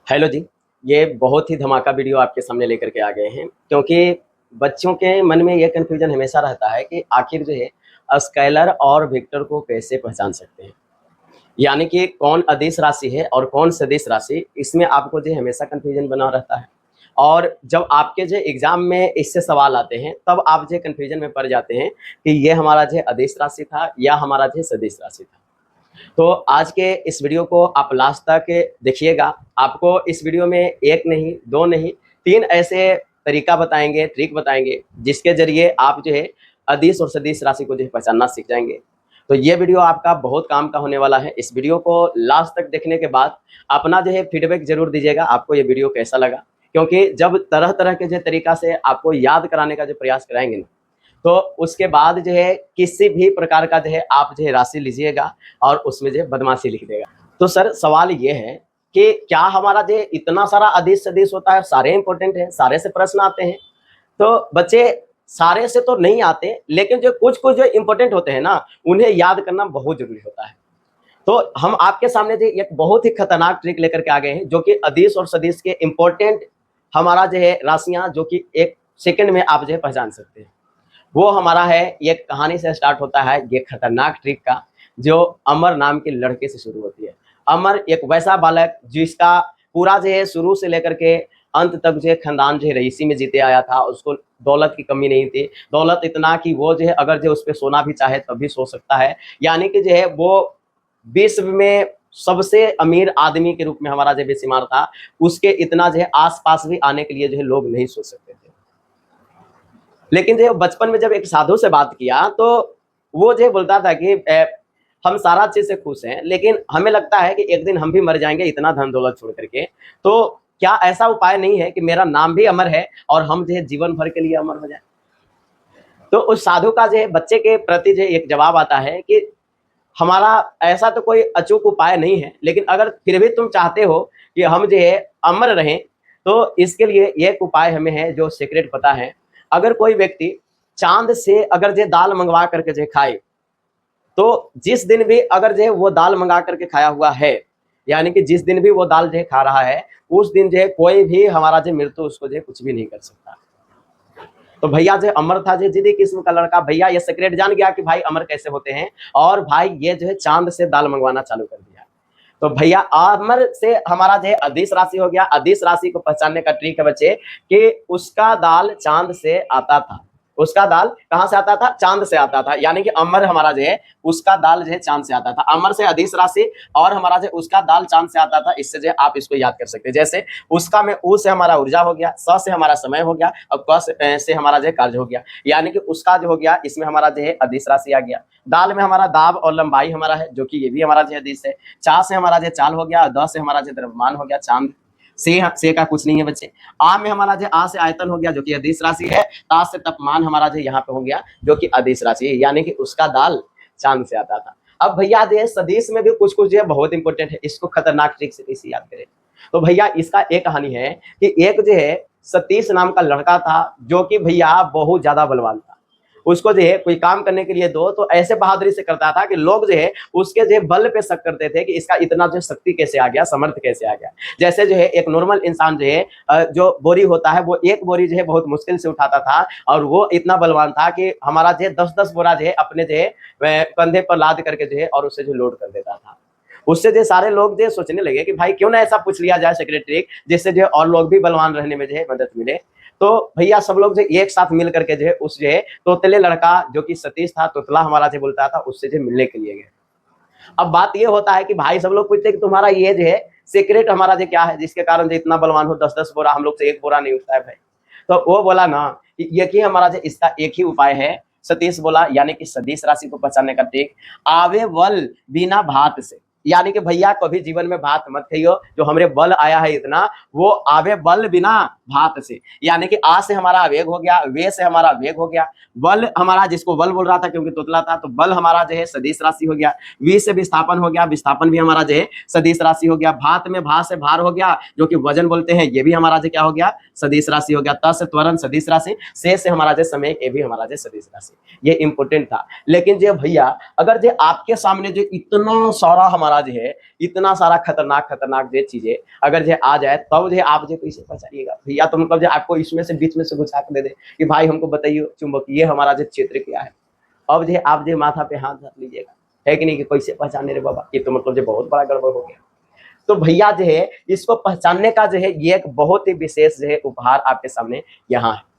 Hello जी, ये बहुत ही धमाका वीडियो आपके सामने लेकर के आ गए हैं क्योंकि बच्चों के मन में ये कन्फ्यूजन हमेशा रहता है कि आखिर जो है स्केलर और वेक्टर को कैसे पहचान सकते हैं। यानी कि कौन अदिश राशि है और कौन सदिश राशि, इसमें आपको जो है हमेशा कन्फ्यूजन बना रहता है। और जब आपके जो एग्ज़ाम में इससे सवाल आते हैं तब आप जो कन्फ्यूजन में पड़ जाते हैं कि ये हमारा जो है अदिश राशि था या हमारा जो है सदिश राशि था। तो आज के इस वीडियो को आप लास्ट तक देखिएगा। आपको इस वीडियो में एक नहीं, दो नहीं, 3 ऐसे तरीका बताएँगे, ट्रिक बताएँगे, जिसके ज़रिए आप जो है अदिश और सदिश राशि को जो है पहचानना सीख जाएँगे। तो ये वीडियो आपका बहुत काम का होने वाला है। इस वीडियो को लास्ट तक देखने के बाद अपना जो है फीडबैक ज़रूर दीजिएगा, आपको ये वीडियो कैसा लगा? क्योंकि जब तरह-तरह के जो तरीका से आपको याद कराने का जो प्रयास कराएँगे ना, तो उसके बाद जो है किसी भी प्रकार का जो है आप जो है राशि लीजिएगा और उसमें जो है बदमाशी लिख देगा। तो सर सवाल ये है कि क्या हमारा जो इतना सारा अदिश सदिश होता है, सारे इंपॉर्टेंट हैं, सारे से प्रश्न आते हैं? तो बच्चे सारे से तो नहीं आते, लेकिन जो कुछ-कुछ जो इंपॉर्टेंट होते हैं ना, उन्हें याद करना बहुत ज़रूरी होता है। तो हम आपके सामने जो एक बहुत ही खतरनाक ट्रिक लेकर के आ गए हैं, जो कि अदिश और सदिश के इंपॉर्टेंट हमारा जो है राशियाँ जो कि 1 सेकंड में आप जो है पहचान सकते हैं। वो हमारा है, ये कहानी से स्टार्ट होता है ये खतरनाक ट्रिक का, जो अमर नाम के लड़के से शुरू होती है। अमर एक वैसा बालक जिसका पूरा जो है शुरू से लेकर के अंत तक जो है खानदान जो है रईसी में जीते आया था। उसको दौलत की कमी नहीं थी, दौलत इतना कि वो जो है अगर जो उस पे सोना भी चाहे तब भी सो सकता है। यानी कि जो है वो विश्व में सबसे अमीर आदमी के रूप में हमारा जो बेशुमार था। उसके इतना जो है आस-पास भी आने के लिए जो है लोग नहीं सोच सकते थे। लेकिन जो बचपन में जब एक साधु से बात किया तो वो जो बोलता था कि हम सारा चीज़ से खुश हैं, लेकिन हमें लगता है कि एक दिन हम भी मर जाएँगे इतना धन दौलत छोड़ कर के। तो क्या ऐसा उपाय नहीं है कि मेरा नाम भी अमर है और हम जो है जीवन भर के लिए अमर हो जाएँ? तो उस साधु का जो है बच्चे के प्रति जो एक जवाब आता है कि हमारा ऐसा तो कोई अचूक उपाय नहीं है, लेकिन अगर फिर भी तुम चाहते हो कि हम जो है अमर रहें, तो इसके लिए एक उपाय हमें है जो सीक्रेट पता है। अगर कोई व्यक्ति चाँद से अगर जो दाल मँगवा करके जो खाए, तो जिस दिन भी अगर जो है वो दाल मँगा करके खाया हुआ है, यानी कि जिस दिन भी वो दाल जो है खा रहा है, उस दिन जो है कोई भी हमारा जो मृत्यु उसको जो है कुछ भी नहीं कर सकता। तो भैया जो अमर था, जो जिदी किस्म का लड़का, भैया ये सीक्रेट जान गया कि भाई अमर कैसे होते हैं, और भाई ये जो है चाँद से दाल मँगवाना चालू कर दिया। तो भैया अमर से हमारा जो है अदिश राशि हो गया। अदिश राशि को पहचानने का ट्रिक है बच्चे कि उसका दाल चाँद से आता था। उसका दाल कहाँ से आता था? चाँद से आता था। यानी कि अमर हमारा जो है उसका दाल जो है चाँद से आता था। अमर से अदिश राशि और हमारा जो उसका दाल चाँद से आता था। इससे जो है आप इसको याद कर सकते हैं। जैसे उसका में उ से हमारा ऊर्जा हो गया, स से हमारा समय हो गया और क से हमारा जो है कार्य हो गया। यानी कि उसका जो हो गया, इसमें हमारा जो है अदिश राशि आ गया। दाल में हमारा दाब और लंबाई हमारा है, जो कि ये भी हमारा जो है अदिश है। चा से हमारा जो चाल हो गया, द से हमारा जो द्रव्यमान हो गया, चांद। से का कुछ नहीं है बच्चे। आ में हमारा जो आ से आयतन हो गया, जो कि अदिश राशि है। ता से तापमान हमारा जो यहाँ पे हो गया, जो कि अदिश राशि है। यानी कि उसका दाल चांद से आता था। अब भैया जो है सदिश में भी कुछ-कुछ जो है बहुत इंपॉर्टेंट है। इसको खतरनाक ट्रिक से इसे याद करें। तो भैया इसका एक कहानी है कि एक जो है सतीश नाम का लड़का था, जो कि भैया बहुत ज़्यादा बलवान था। उसको जो है कोई काम करने के लिए दो तो ऐसे बहादुरी से करता था कि लोग जो है उसके जो है बल पे शक करते थे कि इसका इतना जो शक्ति कैसे आ गया, समर्थ कैसे आ गया। जैसे जो है एक नॉर्मल इंसान जो है जो बोरी होता है, वो एक बोरी जो है बहुत मुश्किल से उठाता था, और वो इतना बलवान था कि हमारा जो है 10-10 बोरा जो है अपने जो है कंधे पर लाद करके जो है और उससे जो लोड कर देता था। उससे जो सारे लोग जो सोचने लगे कि भाई क्यों ना ऐसा पूछ लिया जाए सीक्रेट ट्रिक, जिससे जो है और लोग भी बलवान रहने में जो है मदद मिले। तो भैया सब लोग जो एक साथ मिल करके जो है उस जो है तोतले लड़का, जो कि सतीश था, तोतला हमारा जो बोलता था, उससे जो मिलने के लिए गए। अब बात ये होता है कि भाई सब लोग पूछते हैं कि तुम्हारा ये जो है सीक्रेट हमारा जो क्या है, जिसके कारण जो इतना बलवान हो, 10-10 बोरा, हम लोग से एक बोरा नहीं उठता है भाई। तो वो बोला ना कि ये कि हमारा जो इसका एक ही उपाय है। सतीश बोला, यानी कि सदिश राशि को पहचानने का ट्रिक, आवे बल बिना भात से। यानी कि भैया कभी जीवन में भात मत खाइयो, जो हमरे बल आया है इतना, वो आवे बल बिना भात से। यानी कि आ से हमारा वेग हो गया, वे से हमारा वेग हो गया, बल हमारा जिसको बल बोल रहा था क्योंकि तोतला था, तो बल हमारा जो है सदिश राशि हो गया। वी से विस्थापन हो गया, विस्थापन भी हमारा जो है सदिश राशि हो गया। भात में भा से भार हो गया, जो कि वजन बोलते हैं, ये भी हमारा जो क्या हो गया, सदिश राशि हो गया। त से त्वरण सदिश राशि, से हमारा जो समय, ये भी हमारा जो सदिश राशि। ये इंपॉर्टेंट था। लेकिन जो भैया अगर जो आपके सामने जो इतना सारा हमारा हमारा जो है इतना सारा खतरनाक खतरनाक जो चीजें अगर जो आ जाए तब जो आप जो कैसे पहचानिएगा भैया। तो मतलब जो आपको इसमें से बीच में से घुसा के दे दे कि भाई हमको बताइए चुंबकीय हमारा जो क्षेत्र क्या है, अब जो आप जो माथा पे हाथ रख लीजिएगा, है कि नहीं, कि कैसे पहचाने रे बाबा, ये तो मतलब जो बहुत बड़ा गड़बड़ हो गया। तो भैया जो है इसको पहचानने का जो है ये एक बहुत ही विशेष जो है उपहार आपके सामने यहाँ है।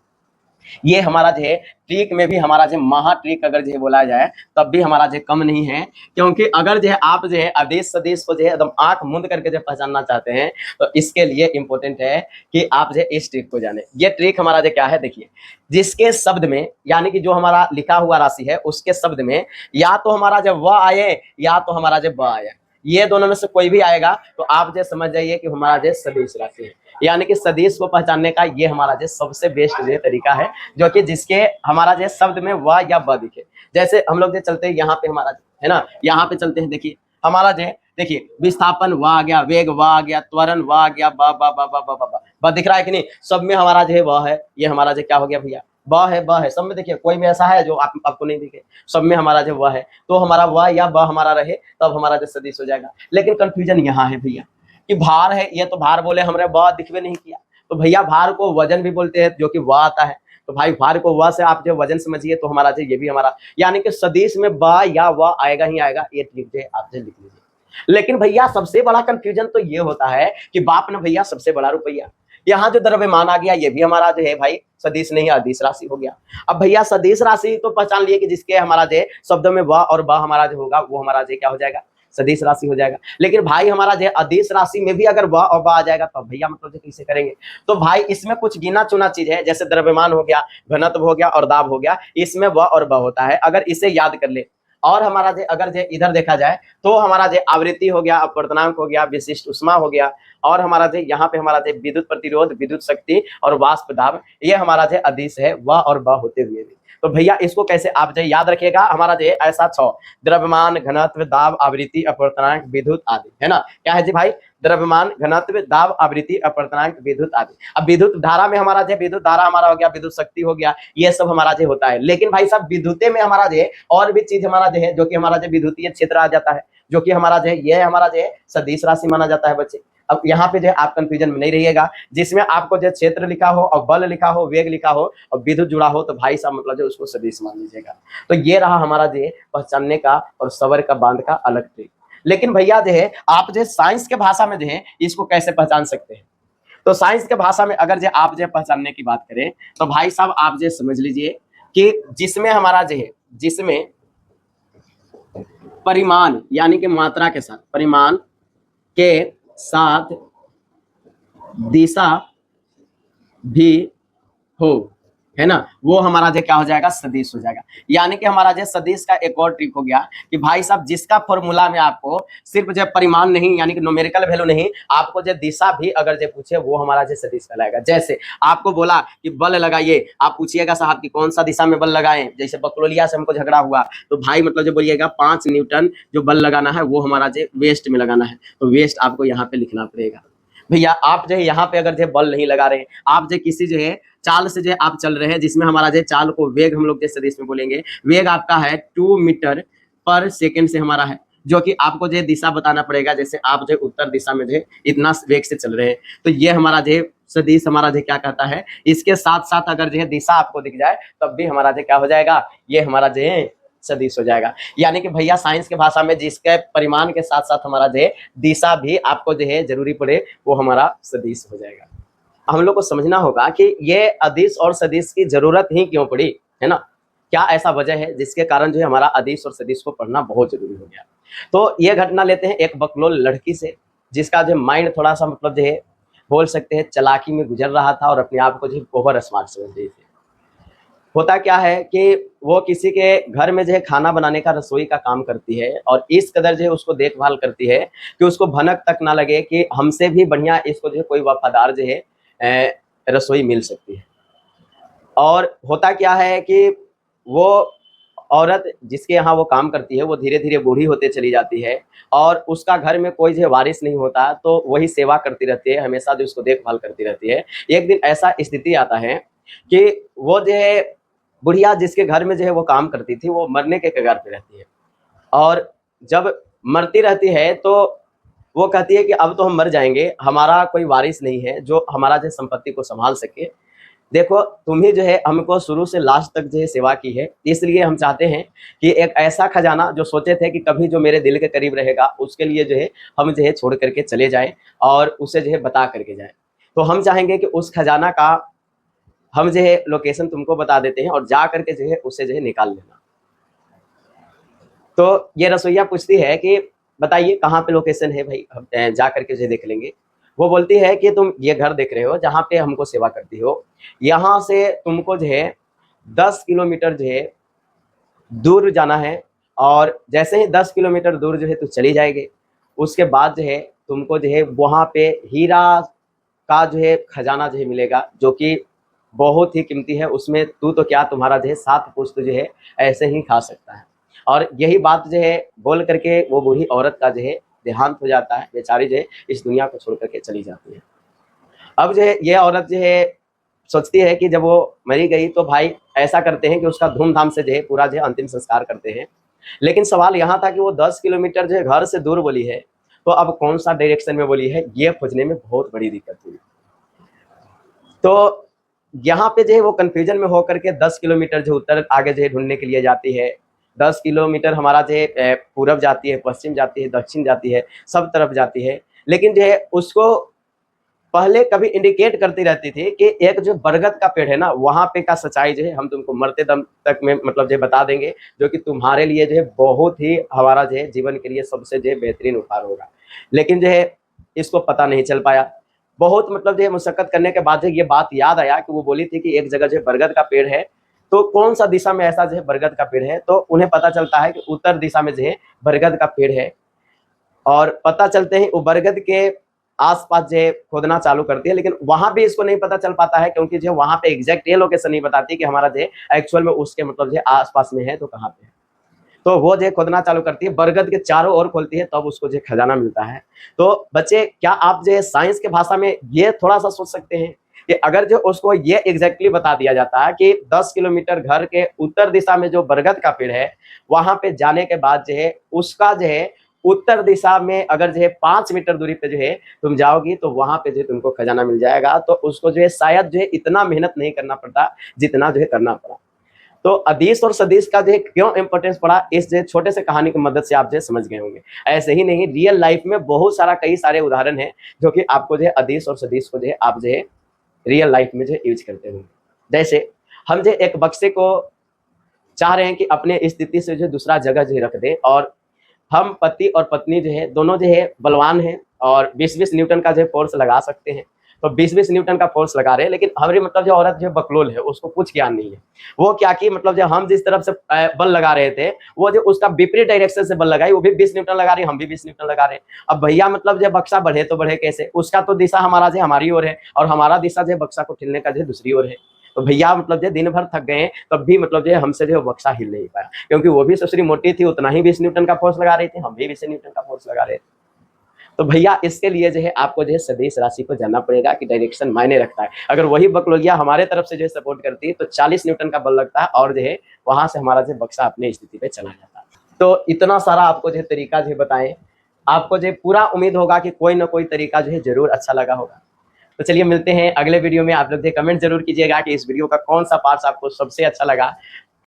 ये हमारा जो है ट्रिक में भी हमारा जो महा ट्रिक अगर जो है बोला जाए तब भी हमारा जो कम नहीं है, क्योंकि अगर जो है आप जो है आदेश सदेश को जो है एकदम आंख मूंद करके जो पहचानना चाहते हैं तो इसके लिए इंपॉर्टेंट है कि आप जो है इस ट्रिक को जाने। ये ट्रिक हमारा जो क्या है देखिए, जिसके शब्द में यानी कि जो हमारा लिखा हुआ राशि है उसके शब्द में या तो हमारा जब वह आए या तो हमारा जब ब आए, ये दोनों में से कोई भी आएगा तो आप जो समझ जाइए कि हमारा जो सदिश राशि है। यानी कि सदिश को पहचानने का ये हमारा जो सबसे बेस्ट जो तरीका है, जो कि जिसके हमारा जो शब्द में व या ब दिखे। जैसे हम लोग जो चलते हैं यहाँ पे हमारा है ना, यहाँ पे चलते हैं, देखिए हमारा जो देखिए विस्थापन व आ गया, वेग व आ गया, त्वरण व आ गया, ब ब ब ब ब ब ब दिख रहा है कि नहीं, सब में हमारा जो है वह है, ये हमारा जो क्या हो गया भैया, ब है सब में। देखिए कोई भी ऐसा है जो आपको नहीं दिखे, सब में हमारा जो वह है, तो हमारा व या ब हमारा रहे तब हमारा जो सदिश हो जाएगा। लेकिन कंफ्यूजन यहाँ है भैया कि भार है, ये तो भार बोले हमारे ब दिखवे नहीं किया, तो भैया भार को वजन भी बोलते हैं जो कि व आता है, तो भाई भार को व से आप जो वजन समझिए तो हमारा जो ये भी हमारा यानी कि सदिश में ब या व आएगा ही आएगा, ये लिख दे आप जो लिख लीजिए। लेकिन भैया सबसे बड़ा कंफ्यूजन तो ये होता है कि बाप ने भैया सबसे बड़ा रुपया, यहाँ जो द्रव्यमान आ गया ये भी हमारा जो है भाई सदिश नहीं अदिश राशि हो गया। अब भैया सदिश राशि तो पहचान लिए कि जिसके हमारा जो शब्दों में व और ब हमारा जो होगा वो हमारा जो क्या हो जाएगा, सदिश राशि हो जाएगा। लेकिन भाई हमारा जो अदिश राशि में भी अगर व और ब आ जाएगा तो भैया मतलब जो कैसे करेंगे, तो भाई इसमें कुछ गिना चुना चीज है, जैसे द्रव्यमान हो गया, घनत्व हो गया और दाब हो गया, इसमें व और ब होता है, अगर इसे याद कर ले। और हमारा जो अगर जो इधर देखा जाए तो हमारा जो आवृत्ति हो गया, अपवर्तनांक हो गया, विशिष्ट उष्मा हो गया, और हमारा जो यहाँ पे हमारा जो विद्युत प्रतिरोध, विद्युत शक्ति और वाष्प दाब, ये हमारा जो अदिश है व और ब होते हुए भी। तो भैया इसको कैसे आप जो याद रखिएगा, हमारा जो ऐसा 6 द्रव्यमान, घनत्व, दाब, आवृत्ति, अपवर्तनांक, विद्युत आदि, है ना, क्या है जी भाई, द्रव्यमान, घनत्व, दाब, आवृत्ति, अपवर्तनांक, विद्युत आदि। अब विद्युत धारा में हमारा जो विद्युत धारा हमारा हो गया, विद्युत शक्ति हो गया, ये सब हमारा जो होता है। लेकिन भाई साहब विद्युते में हमारा जो और भी चीज हमारा जो है, जो कि हमारा जो विद्युतीय क्षेत्र आ जाता है, जो कि हमारा जो ये हमारा जो सदिश राशि माना जाता है बच्चे। अब यहाँ पे जो आप कंफ्यूजन में नहीं रहिएगा, जिसमें आपको जो क्षेत्र लिखा हो और बल लिखा हो, वेग लिखा हो और विद्युत जुड़ा हो, तो भाई साहब मतलब जो उसको सदिश मान लीजिएगा। तो ये रहा हमारा जो पहचानने का और सबर का बांध का अलग ट्रिक। लेकिन भैया जो है आप जो साइंस के भाषा में जो है इसको कैसे पहचान सकते हैं, तो साइंस के भाषा में अगर जो आप जो पहचानने की बात करें तो भाई साहब आप जो समझ लीजिए कि जिसमें हमारा जो है, जिसमें परिमाण यानी कि मात्रा के साथ, परिमाण के साथ दिशा भी हो, है ना, वो हमारा जो क्या हो जाएगा, सदिश हो जाएगा। यानी कि हमारा जो सदिश का एक और ट्रिक हो गया कि भाई साहब जिसका फॉर्मूला में आपको सिर्फ जो परिमाण नहीं यानी कि न्यूमेरिकल वैल्यू नहीं, आपको जो दिशा भी अगर जो पूछे वो हमारा जो सदिश कहलाएगा। जैसे आपको बोला कि बल लगाइए, आप पूछिएगा साहब कि कौन सा दिशा में बल लगाएं, जैसे बकलोलिया से हमको झगड़ा हुआ तो भाई मतलब जो बोलिएगा 5 न्यूटन जो बल लगाना है वो हमारा जो वेस्ट में लगाना है, तो वेस्ट आपको यहाँ पे लिखना पड़ेगा। भैया आप जो है यहाँ पे अगर जो बल नहीं लगा रहे, आप जो किसी जो है चाल से जो आप चल रहे हैं, जिसमें हमारा जो चाल को वेग हम लोग जो सदिश में बोलेंगे, वेग आपका है 2 मीटर पर सेकंड से हमारा है, जो कि आपको जो दिशा बताना पड़ेगा। जैसे आप जो उत्तर दिशा में जो इतना वेग से चल रहे हैं, तो ये हमारा जो सदिश हमारा जो क्या कहता है, इसके साथ साथ अगर जो दिशा आपको दिख जाए तब भी हमारा जो क्या हो जाएगा, ये हमारा जो सदिश हो जाएगा। यानी कि भैया साइंस के भाषा में जिसके परिमाण के साथ साथ हमारा जो दिशा भी आपको जो है जरूरी पड़े वो हमारा सदिश हो जाएगा। हम लोग को समझना होगा कि ये अदिश और सदिश की जरूरत ही क्यों पड़ी, है ना, क्या ऐसा वजह है जिसके कारण जो है हमारा अदिश और सदिश को पढ़ना बहुत जरूरी हो गया। तो ये घटना लेते हैं एक बकलोल लड़की से, जिसका जो माइंड थोड़ा सा मतलब जो है बोल सकते हैं चालाकी में गुजर रहा था और अपने आप को जो ओवर स्मार्ट समझ रही थी। होता क्या है कि वो किसी के घर में जो है खाना बनाने का, रसोई का काम करती है और इस कदर जो है उसको देखभाल करती है कि उसको भनक तक ना लगे कि हमसे भी बढ़िया इसको जो है कोई वफादार जो है रसोई मिल सकती है। और होता क्या है कि वो औरत जिसके यहाँ वो काम करती है वो धीरे धीरे बूढ़ी होते चली जाती है और उसका घर में कोई जो वारिस नहीं होता, तो वही सेवा करती रहती है, हमेशा जो उसको देखभाल करती रहती है। एक दिन ऐसा स्थिति आता है कि वो जो है बुढ़िया जिसके घर में जो है वो काम करती थी, वो मरने के कगार पे रहती है। और जब मरती रहती है तो वो कहती है कि अब तो हम मर जाएंगे, हमारा कोई वारिस नहीं है जो हमारा जो संपत्ति को संभाल सके। देखो तुम ही जो है हमको शुरू से लास्ट तक जो है सेवा की है, इसलिए हम चाहते हैं कि एक ऐसा खजाना जो सोचे थे कि कभी जो मेरे दिल के करीब रहेगा उसके लिए जो है हम जो है छोड़ करके चले जाएं और उसे जो है बता करके जाएं। तो हम चाहेंगे कि उस खजाना का हम जो है लोकेशन तुमको बता देते हैं और जा करके जो है उसे जो है निकाल लेना। तो ये रसोइया पूछती है कि बताइए कहाँ पे लोकेशन है भाई, हम जा करके जो देख लेंगे। वो बोलती है कि तुम ये घर देख रहे हो जहाँ पे हमको सेवा करती हो, यहाँ से तुमको जो है 10 किलोमीटर जो है दूर जाना है, और जैसे ही 10 किलोमीटर दूर जो है तू चली जाएगी, उसके बाद जो है तुमको जो है वहाँ पे हीरा का जो है खजाना जो है मिलेगा, जो कि बहुत ही कीमती है। उसमें तू तो क्या, तुम्हारा जो है 7 पुश्त जो है ऐसे ही खा सकता है। और यही बात जो है बोल करके वो बूढ़ी औरत का जो है देहांत हो जाता है, बेचारी जो है इस दुनिया को छोड़ करके चली जाती है। अब जो है ये औरत जो है सोचती है कि जब वो मरी गई तो भाई ऐसा करते हैं कि उसका धूमधाम से जो है पूरा जो है अंतिम संस्कार करते हैं। लेकिन सवाल यहाँ था कि वो 10 किलोमीटर जो है घर से दूर बोली है, तो अब कौन सा डायरेक्शन में बोली है ये खोजने में बहुत बड़ी दिक्कत हुई। तो यहाँ पे जो है वो कंफ्यूजन में होकर के 10 किलोमीटर जो उत्तर आगे जो है ढूंढने के लिए जाती है। 10 किलोमीटर हमारा जो है पूरब जाती है, पश्चिम जाती है, दक्षिण जाती है, सब तरफ जाती है। लेकिन जो है उसको पहले कभी इंडिकेट करती रहती थी कि एक जो बरगद का पेड़ है ना, वहां पे का सच्चाई जो है हम तुमको मरते दम तक में मतलब जो बता देंगे, जो कि तुम्हारे लिए जो है बहुत ही हमारा जो है जीवन के लिए सबसे जो है बेहतरीन उपहार होगा। लेकिन जो है इसको पता नहीं चल पाया। बहुत मतलब जो है मुशक्कत करने के बाद ये बात याद आया कि वो बोली थी कि एक जगह जो है बरगद का पेड़ है, तो कौन सा दिशा में ऐसा जो है बरगद का पेड़ है, तो उन्हें पता चलता है कि उत्तर दिशा में जो है बरगद का पेड़ है। और पता चलते ही वो बरगद के आसपास जो है खोदना चालू करती है, लेकिन वहां भी इसको नहीं पता चल पाता है, क्योंकि जो वहां पे एग्जैक्ट ये लोकेशन नहीं बताती कि हमारा जो है एक्चुअल में उसके मतलब जो आसपास में है तो कहाँ पे है। तो वो जो खोदना चालू करती है, बरगद के चारों ओर खोलती है, तब उसको जो खजाना मिलता है। तो बच्चे क्या आप जो है साइंस के भाषा में ये थोड़ा सा सोच सकते हैं कि अगर जो उसको ये एग्जैक्टली बता दिया जाता है कि 10 किलोमीटर घर के उत्तर दिशा में जो बरगद का पेड़ है, वहां पे जाने के बाद जो है उसका जो है उत्तर दिशा में अगर जो है 5 मीटर दूरी पे जो है तुम जाओगी, तो वहां पे जो है तुमको खजाना मिल जाएगा। तो उसको जो है शायद जो है इतना मेहनत नहीं करना पड़ता जितना जो है करना पड़ा। तो अदीस और सदीस का जो है क्यों इंपॉर्टेंस पड़ा, इस जो छोटे से कहानी की मदद से आप जो समझ गए होंगे। ऐसे ही नहीं, रियल लाइफ में बहुत सारा कई सारे उदाहरण हैं जो कि आपको जो है अदीस और सदीस को जो है आप जो है रियल लाइफ में जो है यूज करते होंगे। जैसे हम जो एक बक्से को चाह रहे हैं कि अपने स्थिति से जो दूसरा जगह जो रख दें, और हम पति और पत्नी जो है दोनों जो है बलवान हैं और 20-20 न्यूटन का जो है फोर्स लगा सकते हैं। तो 20-20 न्यूटन का फोर्स लगा रहे हैं, लेकिन हमारी मतलब जो औरत जो बकलोल है, उसको कुछ ज्ञान नहीं है। वो क्या की मतलब जो हम जिस तरफ से बल लगा रहे थे, वो जो उसका विपरीत डायरेक्शन से बल लगाई, वो भी 20 न्यूटन लगा रही है, हम भी 20 न्यूटन लगा रहे हैं। अब भैया मतलब जो बक्सा बढ़े तो बढ़े कैसे, उसका तो दिशा हमारा जो हमारी ओर है और हमारा दिशा जो बक्सा को ठेलने का जो दूसरी ओर है। तो भैया मतलब जो दिन भर थक गए तब भी मतलब जो हमसे जो बक्सा हिल नहीं पाया, क्योंकि वो भी ससुरी मोटी थी, उतना ही 20 न्यूटन का फोर्स लगा रही थी, हम भी 20 न्यूटन का फोर्स लगा रहे थे। तो भैया इसके लिए जो है आपको जो है सदिश राशि को जानना पड़ेगा कि डायरेक्शन मायने रखता है। अगर वही बकलोलिया हमारे तरफ से जो है सपोर्ट करती है तो 40 न्यूटन का बल लगता है और जो है वहां से हमारा जो बक्सा अपनी स्थिति पे चला जाता है। तो इतना सारा आपको जो है तरीका जो है बताए, आपको जो पूरा उम्मीद होगा कि कोई ना कोई तरीका जो है जरूर अच्छा लगा होगा। तो चलिए मिलते हैं अगले वीडियो में। आप लोग कमेंट जरूर कीजिएगा कि इस वीडियो का कौन सा पार्ट आपको सबसे अच्छा लगा।